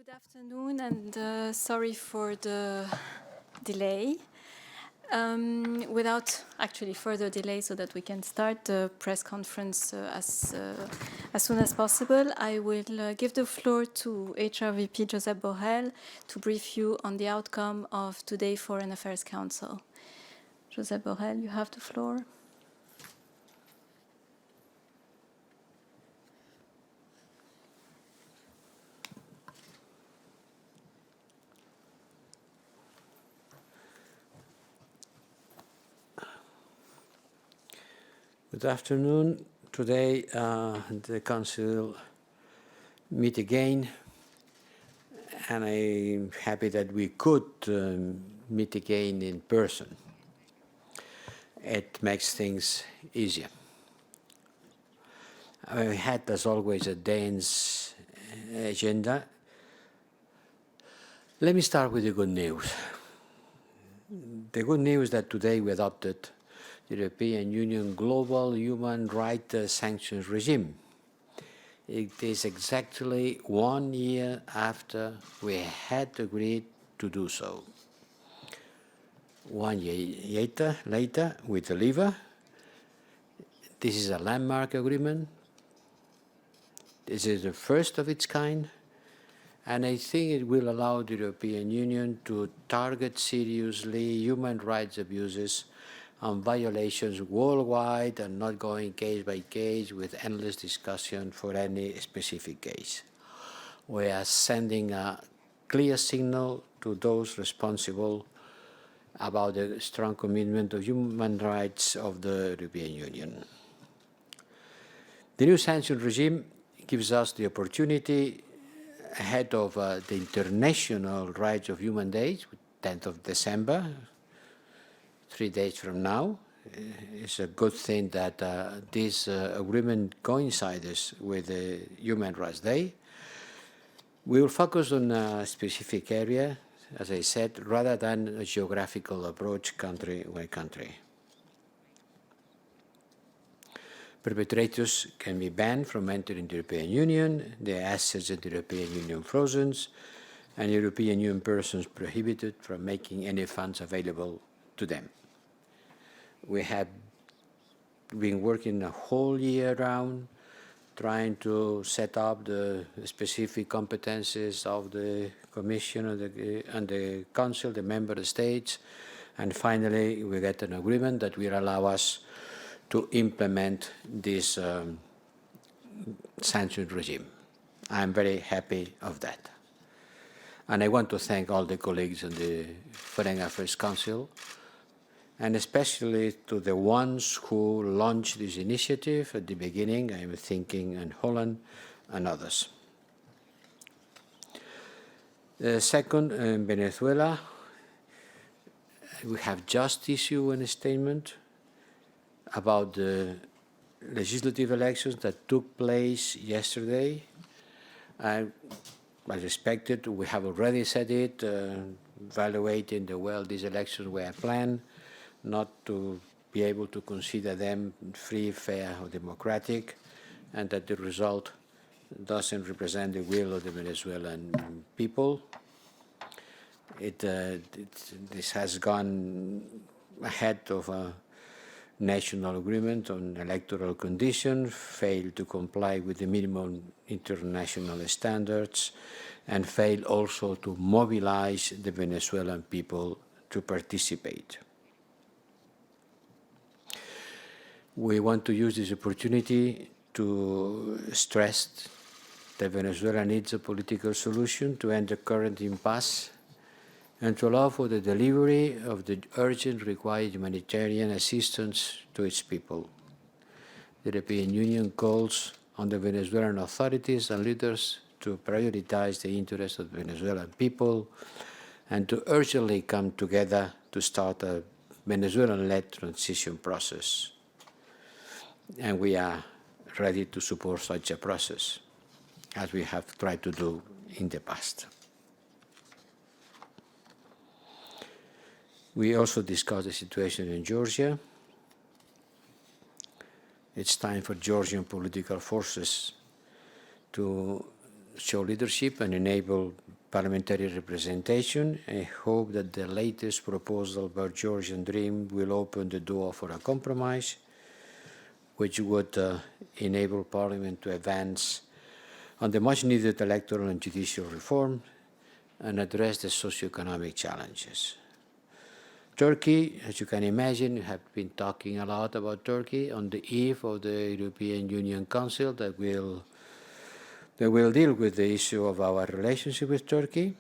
Good afternoon, and sorry for the delay. Without actually further delay, so that we can start the press conference as soon as possible, I will give the floor to HR VP Josep Borrell to brief you on the outcome of today's Foreign Affairs Council. Josep Borrell, you have the floor. Good afternoon. Today, the Council meet again, and I'm happy that we could meet again in person. It makes things easier. We had, as always, a dense agenda. Let me start with the good news. The good news is that today we adopted the European Union Global Human Rights Sanctions regime. It is exactly 1 year after we had agreed to do so. 1 year later, we deliver. This is a landmark agreement. This is the first of its kind, and I think it will allow the European Union to target seriously human rights abuses and violations worldwide and not going case by case with endless discussion for any specific case. We are sending a clear signal to those responsible about the strong commitment of human rights of the European Union. The new sanctions regime gives us the opportunity ahead of the International Rights of Human Day, 10th of December, 3 days from now. It's a good thing that this agreement coincides with the Human Rights Day. We will focus on a specific area, as I said, rather than a geographical approach country by country. Perpetrators can be banned from entering the European Union, their assets in the European Union frozen, and European Union persons prohibited from making any funds available to them. We have been working a whole year round trying to set up the specific competences of the Commission and the Council, the member states, and finally we get an agreement that will allow us to implement this sanctions regime. I'm very happy of that. And I want to thank all the colleagues in the Foreign Affairs Council, and especially to the ones who launched this initiative at the beginning. I'm thinking in Holland and others. Second, in Venezuela, we have just issued a statement about the legislative elections that took place yesterday. As expected, we have already said it, evaluating the way these elections were planned, not to be able to consider them free, fair, or democratic, and that the result doesn't represent the will of the Venezuelan people. This has gone ahead of a national agreement on electoral conditions, failed to comply with the minimum international standards, and failed also to mobilize the Venezuelan people to participate. We want to use this opportunity to stress that Venezuela needs a political solution to end the current impasse and to allow for the delivery of the urgent required humanitarian assistance to its people. The European Union calls on the Venezuelan authorities and leaders to prioritize the interests of the Venezuelan people and to urgently come together to start a Venezuelan-led transition process. And we are ready to support such a process, as we have tried to do in the past. We also discussed the situation in Georgia. It's time for Georgian political forces to show leadership and enable parliamentary representation. I hope that the latest proposal by Georgian Dream will open the door for a compromise, which would enable Parliament to advance on the much-needed electoral and judicial reform and address the socio-economic challenges. Turkey, as you can imagine, we have been talking a lot about Turkey on the eve of the European Union Council that will deal with the issue of our relationship with Turkey.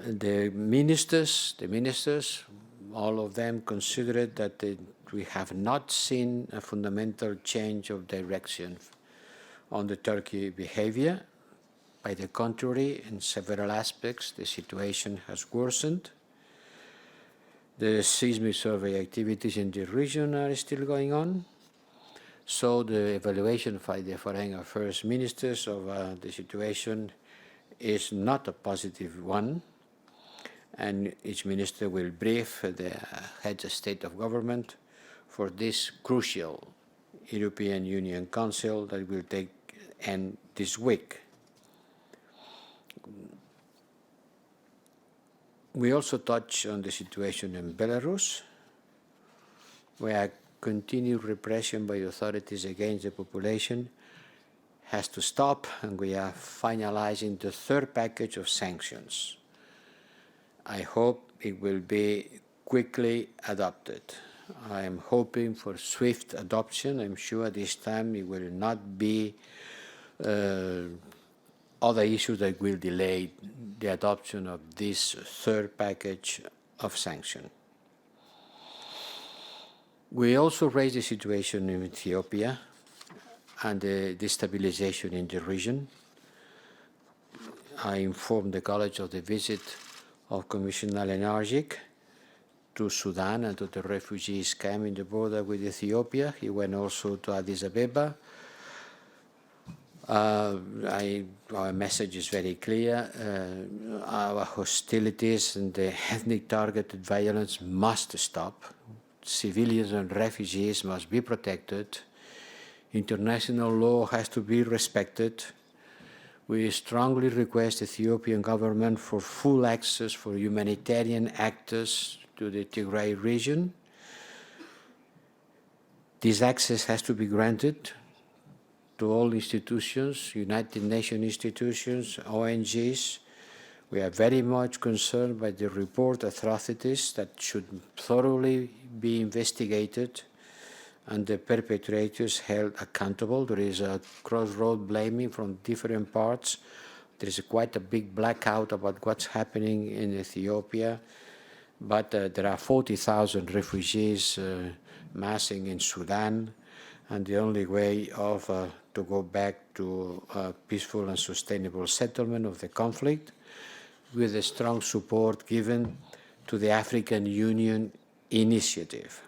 The ministers, all of them considered that we have not seen a fundamental change of direction on the Turkey behavior. By the contrary, in several aspects, the situation has worsened. The seismic survey activities in the region are still going on. So the evaluation by the Foreign Affairs Ministers of the situation is not a positive one. And each minister will brief the heads of state of government for this crucial European Union Council that will take end this week. We also touch on the situation in Belarus, where continued repression by authorities against the population has to stop, and we are finalizing the third package of sanctions. I hope it will be quickly adopted. I am hoping for swift adoption. I'm sure this time it will not be other issues that will delay the adoption of this third package of sanctions. We also raised the situation in Ethiopia and the destabilization in the region. I informed the College of the visit of Commissioner Lenargic to Sudan and to the refugees camp in the border with Ethiopia. He went also to Addis Ababa. Our message is very clear. Our hostilities and the ethnic targeted violence must stop. Civilians and refugees must be protected. International law has to be respected. We strongly request the Ethiopian government for full access for humanitarian actors to the Tigray region. This access has to be granted to all institutions, United Nations institutions, ONGs. We are very much concerned by the report atrocities that should thoroughly be investigated and the perpetrators held accountable. There is a crossroad blaming from different parts. There is quite a big blackout about what's happening in Ethiopia, but there are 40,000 refugees massing in Sudan, and the only way of to go back to a peaceful and sustainable settlement of the conflict with a strong support given to the African Union initiative.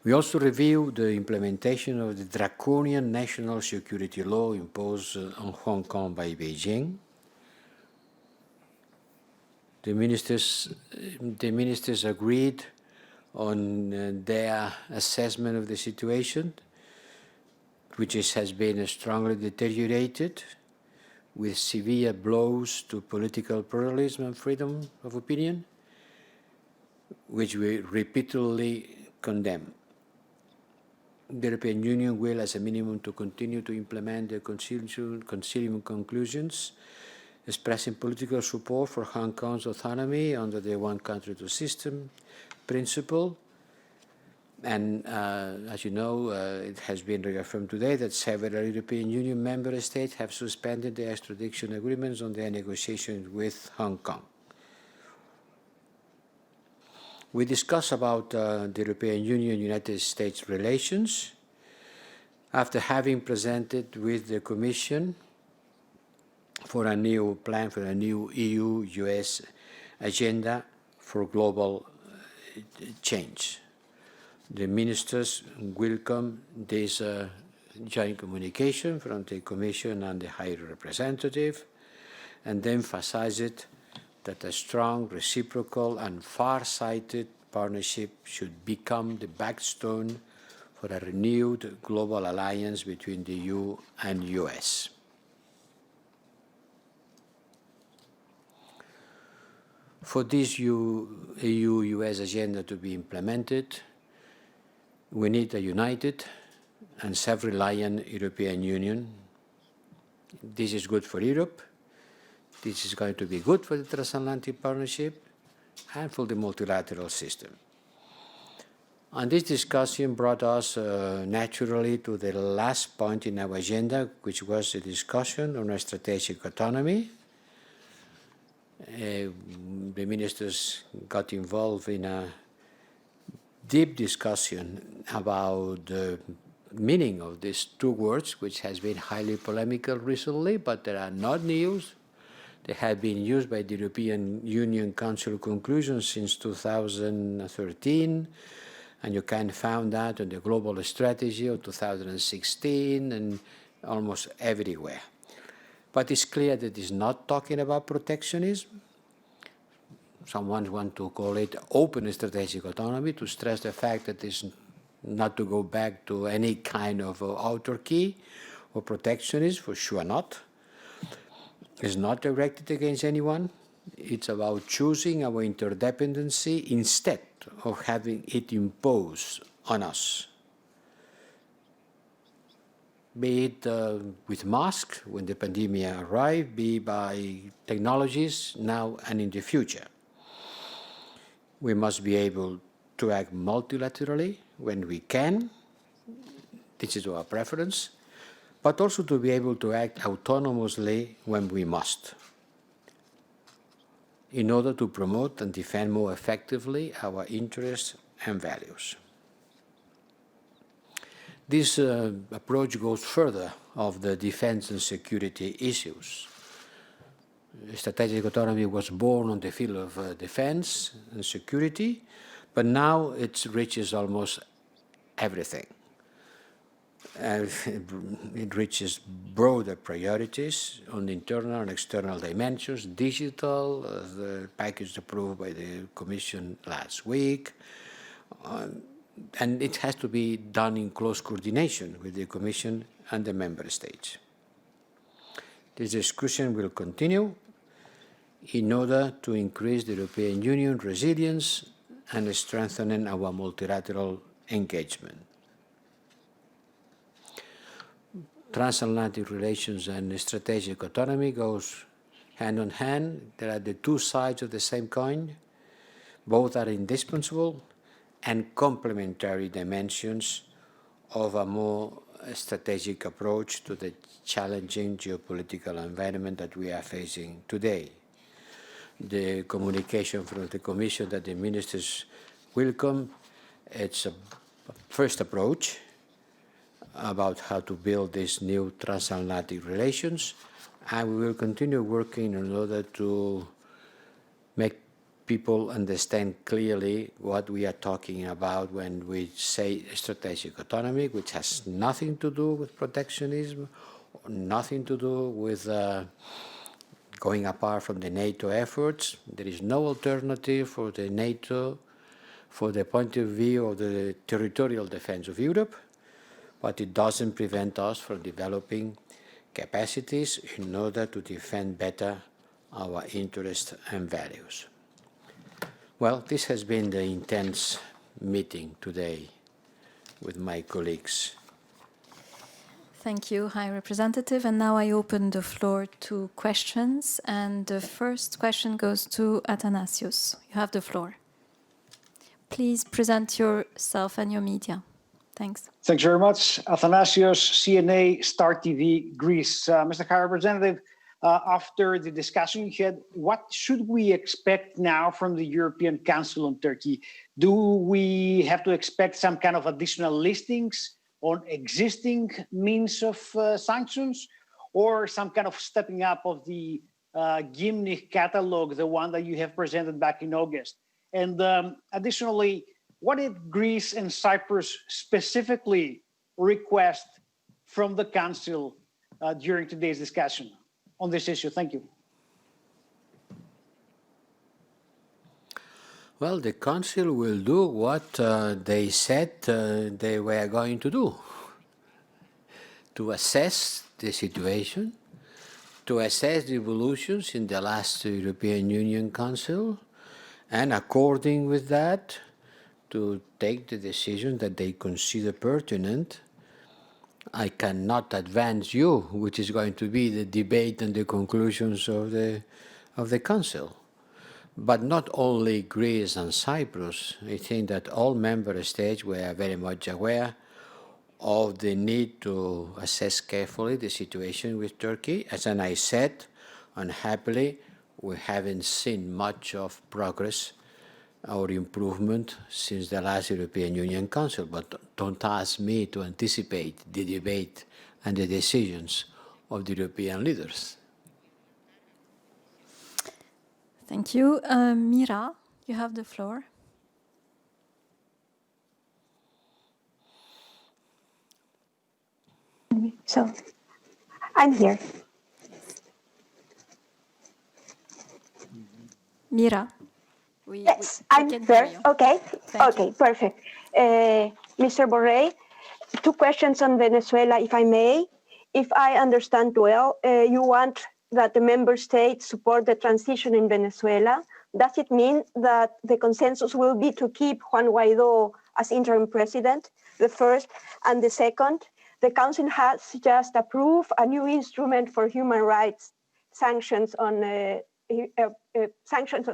We also reviewed the implementation of the draconian national security law imposed on Hong Kong by Beijing. The ministers agreed on their assessment of the situation, which has been strongly deteriorated, with severe blows to political pluralism and freedom of opinion, which we repeatedly condemn. The European Union will, as a minimum, to continue to implement the concilium conclusions, expressing political support for Hong Kong's autonomy under the one country, two system principle. And as you know, it has been reaffirmed today that several European Union member states have suspended the extradition agreements on their negotiations with Hong Kong. We discussed about the European Union-United States relations after having presented with the Commission for a new plan for a new EU-U.S. agenda for global change. The ministers welcome this joint communication from the Commission and the High Representative, and emphasized that a strong, reciprocal, and far-sighted partnership should become the backbone for a renewed global alliance between the EU and U.S. For this EU-U.S. agenda to be implemented, we need a united and self-reliant European Union. This is good for Europe. This is going to be good for the transatlantic partnership and for the multilateral system. And this discussion brought us naturally to the last point in our agenda, which was a discussion on our strategic autonomy. The ministers got involved in a deep discussion about the meaning of these two words, which has been highly polemical recently, but they are not news. They have been used by the European Union Council conclusions since 2013, and you can find that in the global strategy of 2016 and almost everywhere. But it's clear that it's not talking about protectionism. Someone wants to call it open strategic autonomy, to stress the fact that it's not to go back to any kind of autarky or protectionism, for sure not. It's not directed against anyone. It's about choosing our interdependency instead of having it imposed on us. Be it with masks when the pandemic arrived, be it by technologies now and in the future. We must be able to act multilaterally when we can. This is our preference. But also to be able to act autonomously when we must, in order to promote and defend more effectively our interests and values. This approach goes further of the defense and security issues. Strategic autonomy was born on the field of defense and security, but now it reaches almost everything. It reaches broader priorities on the internal and external dimensions, digital, the package approved by the Commission last week, and it has to be done in close coordination with the Commission and the Member States. This discussion will continue in order to increase the European Union resilience and strengthening our multilateral engagement. Transatlantic relations and strategic autonomy goes hand in hand. They are the two sides of the same coin. Both are indispensable and complementary dimensions of a more strategic approach to the challenging geopolitical environment that we are facing today. The communication from the Commission that the ministers welcome, it's a first approach about how to build these new transatlantic relations, and we will continue working in order to make people understand clearly what we are talking about when we say strategic autonomy, which has nothing to do with protectionism, nothing to do with going apart from the NATO efforts. There is no alternative for the NATO for the point of view of the territorial defense of Europe, but it doesn't prevent us from developing capacities in order to defend better our interests and values. Well, this has been the intense meeting today with my colleagues. Thank you, High Representative. And now I open the floor to questions. And the first question goes to Athanasios. You have the floor. Please present yourself and your media. Thanks. Thanks very much. Athanasios, CNA, Star TV, Greece. Mr. High Representative, after the discussion you had, what should we expect now from the European Council on Turkey? Do we have to expect some kind of additional listings on existing means of sanctions, or some kind of stepping up of the Gimnich catalog, the one that you have presented back in August? And additionally, what did Greece and Cyprus specifically request from the Council during today's discussion on this issue? Thank you. Well, the Council will do what they said they were going to do, to assess the situation, to assess the evolutions in the last European Union Council, and according with that, to take the decision that they consider pertinent. I cannot advance you, which is going to be the debate and the conclusions of the Council. But not only Greece and Cyprus. I think that all member states were very much aware of the need to assess carefully the situation with Turkey. As I said, unhappily, we haven't seen much of progress or improvement since the last European Union Council, but don't ask me to anticipate the debate and the decisions of the European leaders. Thank you. Mira, you have the floor. So, I'm here. Mira. Yes, I'm there. Okay, okay, perfect. Mr. Borrell, two questions on Venezuela, if I may. If I understand well, you want that the member states support the transition in Venezuela. Does it mean that the consensus will be to keep Juan Guaido as interim president? The first. And the second, the Council has just approved a new instrument for human rights sanctions on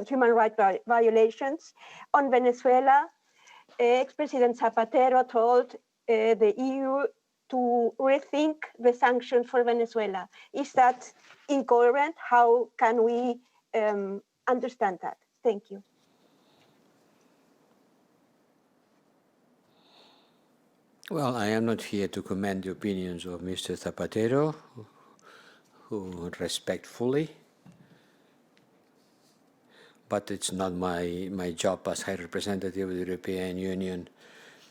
human rights violations. On Venezuela, ex-President Zapatero told the EU to rethink the sanctions for Venezuela. Is that incoherent? How can we understand that? Thank you. Well, I am not here to comment the opinions of Mr. Zapatero, who respect fully, but it's not my job as High Representative of the European Union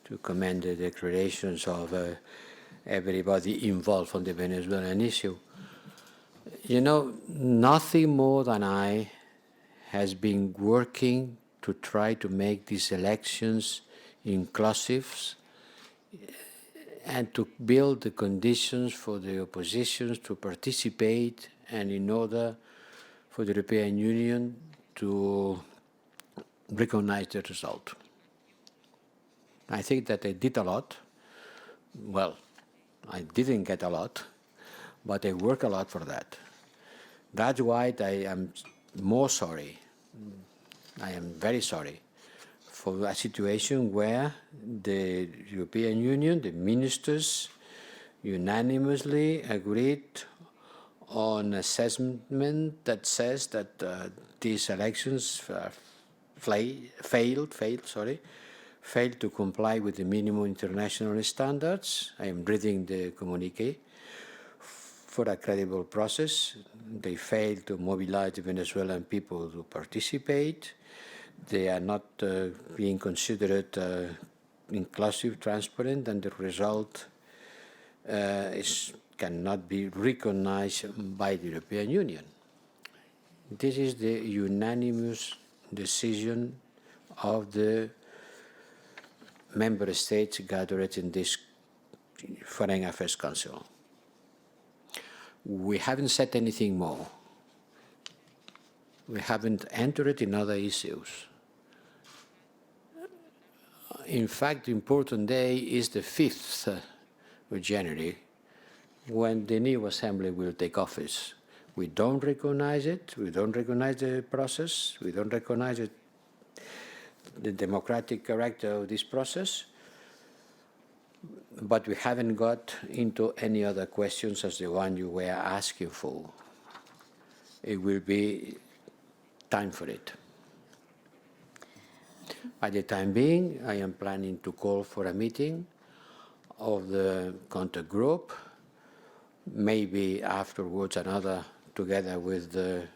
to comment the declarations of everybody involved on the Venezuelan issue. You know, nothing more than I has been working to try to make these elections inclusive and to build the conditions for the oppositions to participate, and in order for the European Union to recognize the result. I think that I did a lot. Well, I didn't get a lot, but I work a lot for that. That's why I am more sorry. I am very sorry for a situation where the European Union, the ministers, unanimously agreed on assessment that says that these elections failed to comply with the minimum international standards. I am reading the communiqué. For a credible process, they failed to mobilize the Venezuelan people to participate. They are not being considered inclusive, transparent, and the result cannot be recognized by the European Union. This is the unanimous decision of the member states gathered in this Foreign Affairs Council. We haven't said anything more. We haven't entered in other issues. In fact, the important day is the 5th of January, when the new assembly will take office. We don't recognize it. We don't recognize the process. We don't recognize it, the democratic character of this process. But we haven't got into any other questions as the one you were asking for. It will be time for it. At the time being, I am planning to call for a meeting of the contact group, maybe afterwards another together with the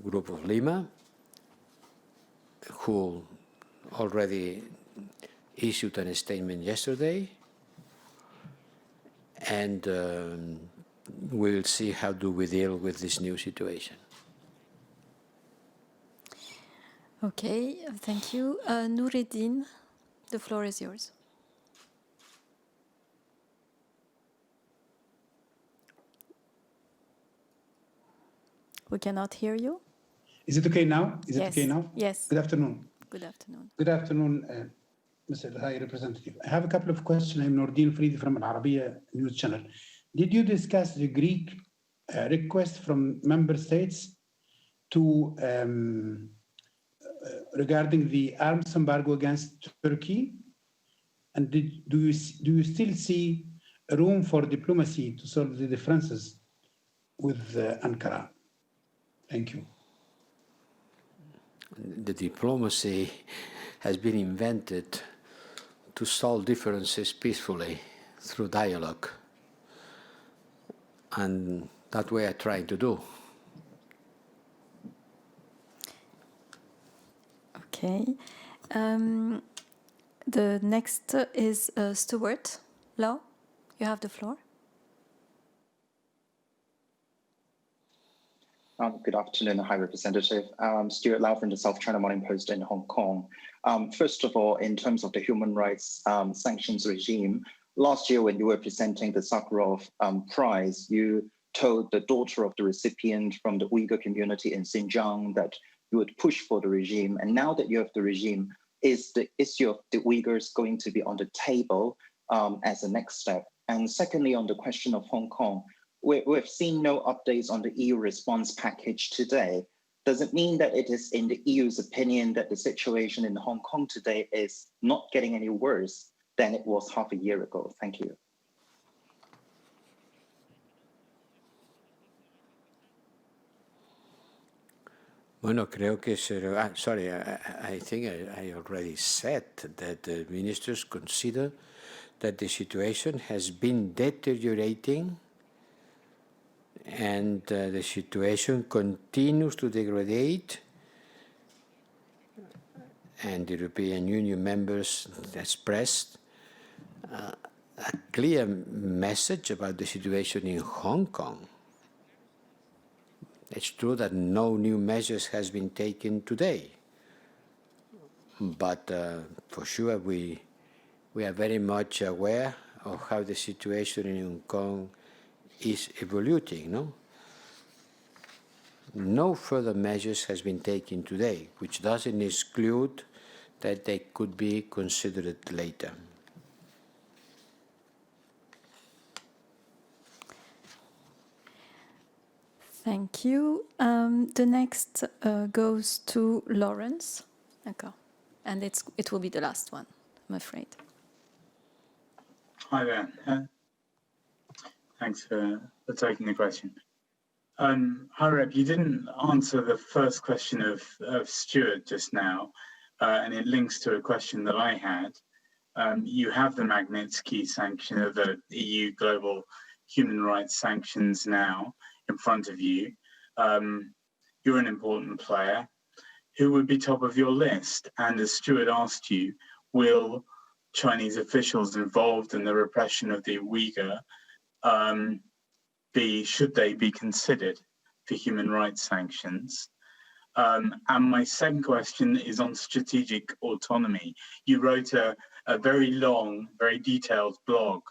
group of Lima, who already issued a statement yesterday, and we'll see how do we deal with this new situation. Okay, thank you. Noureddin, the floor is yours. We cannot hear you. Is it okay now? Is it Yes. okay now? Yes. Good afternoon. Good afternoon. Good afternoon, Mr. High Representative. I have a couple of questions. I'm Nordin Fried from Al Arabiya News Channel. Did you discuss the Greek request from member states to regarding the arms embargo against Turkey? And do you still see room for diplomacy to solve the differences with Ankara? Thank you. The diplomacy has been invented to solve differences peacefully through dialogue. And that's what we are trying to do. Okay. The next is Stuart Law. You have the floor. Good afternoon, High Representative. Stuart Lau from the South China Morning Post in Hong Kong. First of all, in terms of the human rights sanctions regime, last year when you were presenting the Sakharov Prize, you told the daughter of the recipient from the Uyghur community in Xinjiang that you would push for the regime. And now that you have the regime, is the issue of the Uyghurs going to be on the table as a next step? And secondly, on the question of Hong Kong, we've seen no updates on the EU response package today. Does it mean that it is in the EU's opinion that the situation in Hong Kong today is not getting any worse than it was half a year ago? Thank you. Bueno, creo que sorry, I think I already said that the ministers consider that the situation has been deteriorating and the situation continues to degrade, and the European Union members expressed a clear message about the situation in Hong Kong. It's true that no new measures has been taken today, but for sure we are very much aware of how the situation in Hong Kong is evolving. No further measures has been taken today, which doesn't exclude that they could be considered later. Thank you. The next goes to Lawrence. Okay. And it will be the last one, I'm afraid. Hi there. Thanks for taking the question. Hi, Rep, you didn't answer the first question of Stuart just now, and it links to a question that I had. You have the Magnitsky sanction of the EU global human rights sanctions now in front of you. You're an important player. Who would be top of your list? And as Stuart asked you, will Chinese officials involved in the repression of the Uyghur should they be considered for human rights sanctions? And my second question is on strategic autonomy. You wrote a very long, very detailed blog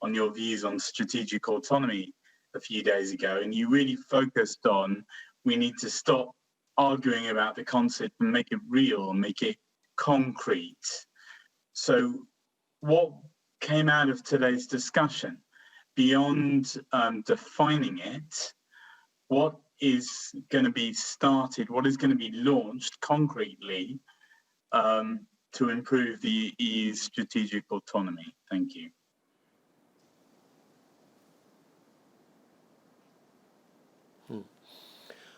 on your views on strategic autonomy a few days ago, and you really focused on we need to stop arguing about the concept and make it real, make it concrete. So what came out of today's discussion? Beyond defining it, what is going to be started, what is going to be launched concretely to improve the EU's strategic autonomy? Thank you.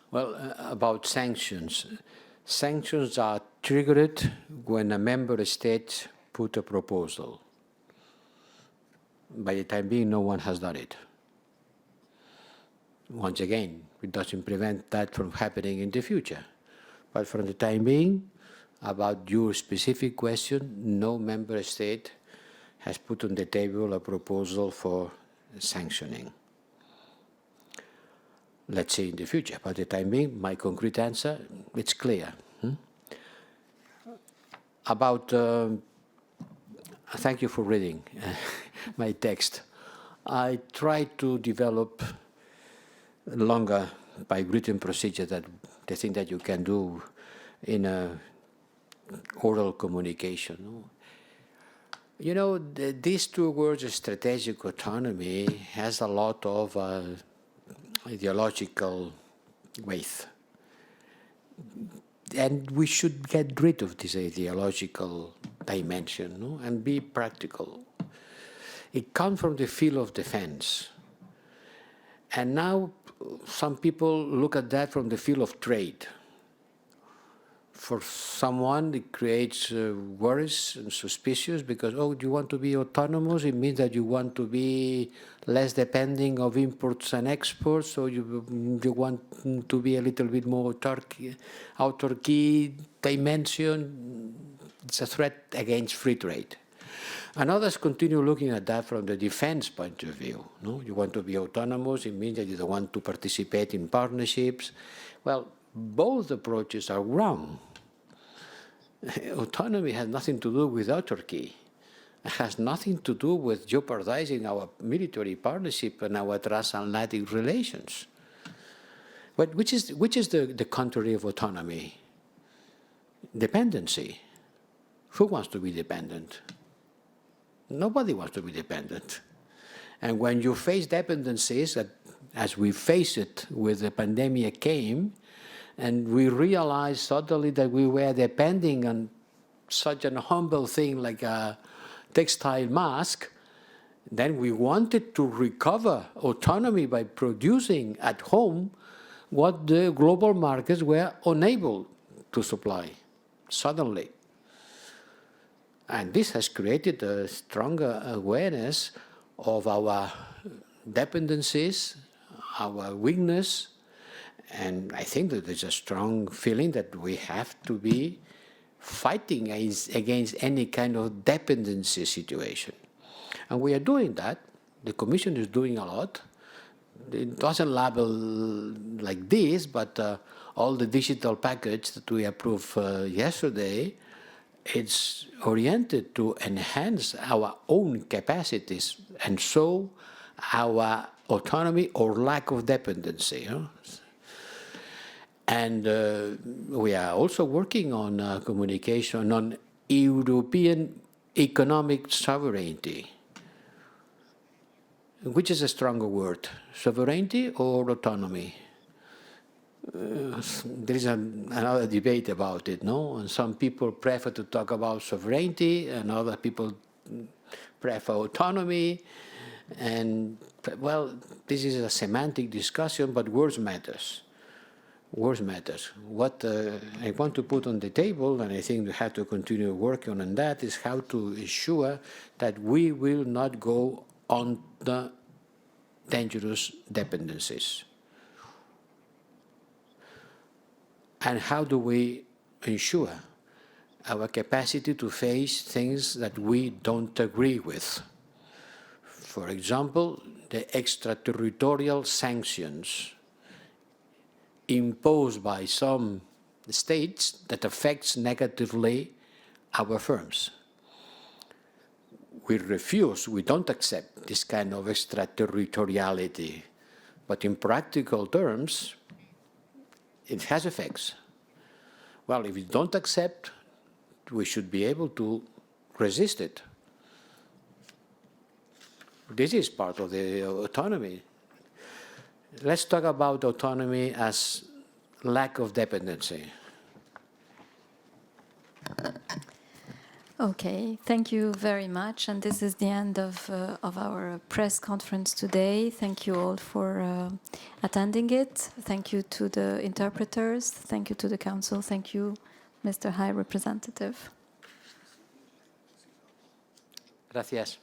Well, about sanctions. Sanctions are triggered when a member state put a proposal. By the time being, no one has done it. Once again, it doesn't prevent that from happening in the future. But for the time being, about your specific question, no member state has put on the table a proposal for sanctioning. Let's see in the future. By the time being, my concrete answer, it's clear. About, thank you for reading my text. I tried to develop longer by written procedure, that the thing that you can do in a oral communication. No? You know, these two words, strategic autonomy, has a lot of ideological weight. And we should get rid of this ideological dimension, no? And be practical. It comes from the field of defense. And now some people look at that from the field of trade. For someone, it creates worries and suspicious because, oh, you want to be autonomous? It means that you want to be less depending of imports and exports, so you want to be a little bit more autarky dimension. It's a threat against free trade. And others continue looking at that from the defense point of view. No? You want to be autonomous, it means that you don't want to participate in partnerships. Well, both approaches are wrong. Autonomy has nothing to do with autarky. It has nothing to do with jeopardizing our military partnership and our transatlantic relations. But which is the contrary of autonomy? Dependency. Who wants to be dependent? Nobody wants to be dependent. And when you face dependencies, as we face it with the pandemic came, and we realized suddenly that we were depending on such a humble thing like a textile mask, then we wanted to recover autonomy by producing at home what the global markets were unable to supply suddenly. And this has created a stronger awareness of our dependencies, our weakness, and I think that there's a strong feeling that we have to be fighting against any kind of dependency situation. And we are doing that. The Commission is doing a lot. It doesn't label like this, but all the digital package that we approved yesterday, it's oriented to enhance our own capacities and show our autonomy or lack of dependency. You know? And we are also working on communication on European economic sovereignty. Which is a stronger word, sovereignty or autonomy? There is another debate about it, no? And some people prefer to talk about sovereignty, and other people prefer autonomy. And, well, this is a semantic discussion, but words matters. Words matters. What I want to put on the table, and I think we have to continue working on that, is how to ensure that we will not go on the dangerous dependencies. And how do we ensure our capacity to face things that we don't agree with? For example, the extraterritorial sanctions imposed by some states that affects negatively our firms. We refuse, we don't accept this kind of extraterritoriality, but in practical terms, it has effects. Well, if we don't accept, we should be able to resist it. This is part of the autonomy. Let's talk about autonomy as lack of dependency. Okay, thank you very much. And this is the end of our press conference today. Thank you all for attending it. Thank you to the interpreters. Thank you to the Council. Thank you, Mr. High Representative. Gracias.